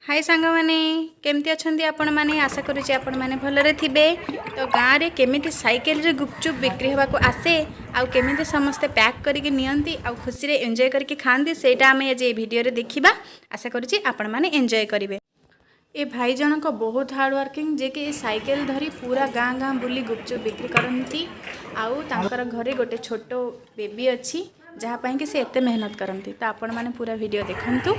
हाय सांग माने केमती अच्छंती आपण माने आशा करूची आपण माने भलरे थिबे। तो गाँव रे केमिति साइकिल रे गुपचुप बिक्री होबा को आसे आउ केमिति समस्ते पैक करके नियंती आउ खुशी रे एंजॉय करके खांती सेटा आमे आज ए वीडियो रे देखिबा। आशा करूची आपण माने एंजॉय करिवे। ए भाई जनक बहुत हार्ड वर्किंग जे कि साइकिल धरी पूरा गाँ गाँ बुली गुपचुप बिक्री करती आउ तांकर घरे गोटे छोट बेबी अच्छी जहाँ पाई कि से एते मेहनत करती। तो आपण माने पूरा वीडियो देखंतु।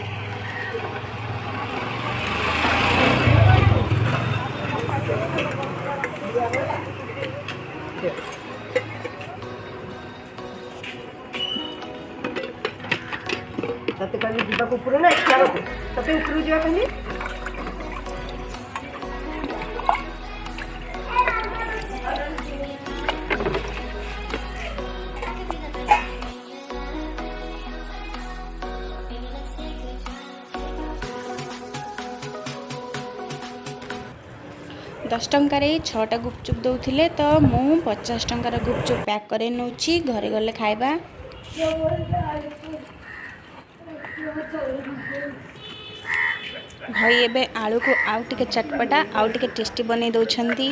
तते कहली जीवा ऊपर ना इच्छा होते तते ऊपर जीवा कहली 10 टंकार 6टा गुपचुप दौले तो मु 50 टंकार गुपचुप पैक कर नौची घरे गले खाइबा। भाई एबे आलू को आउ टिके चटपटा आउ टिके टेस्टी बनै दउछंती।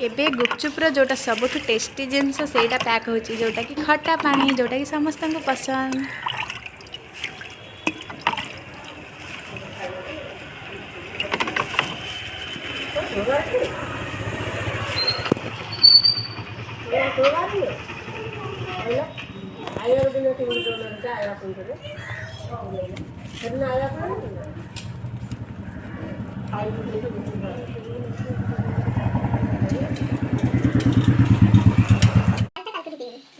एबे गुपचुप्र जोटा सबुठ टेस्टी जिनस सेटा पैक होची जोटा कि खट्टा पानी जोटा कि समस्त को पसंद।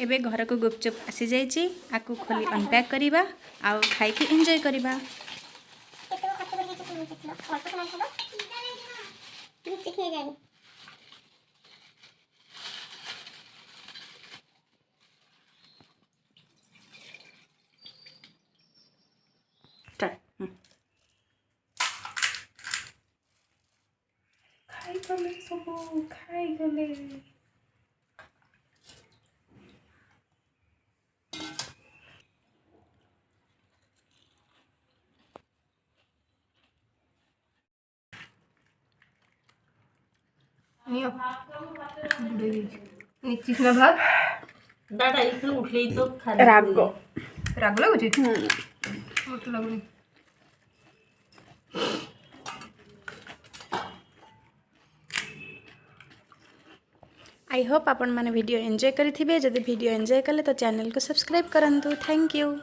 एबे घर को गुपचुप आसी जाइए आकु खोली अनपैक करिबा आउ खाई की एंजॉय करिबा। खाई गले सब खाई गले। नियो निचिस ना भात दादा इथं उठले तो खाली राग राग लागुची मत लागुनी। आई होप आपण माने वीडियो एंजॉय करिथिबे। जदि वीडियो एंजॉय कले तो चैनल को सब्सक्राइब करंतु। Thank you.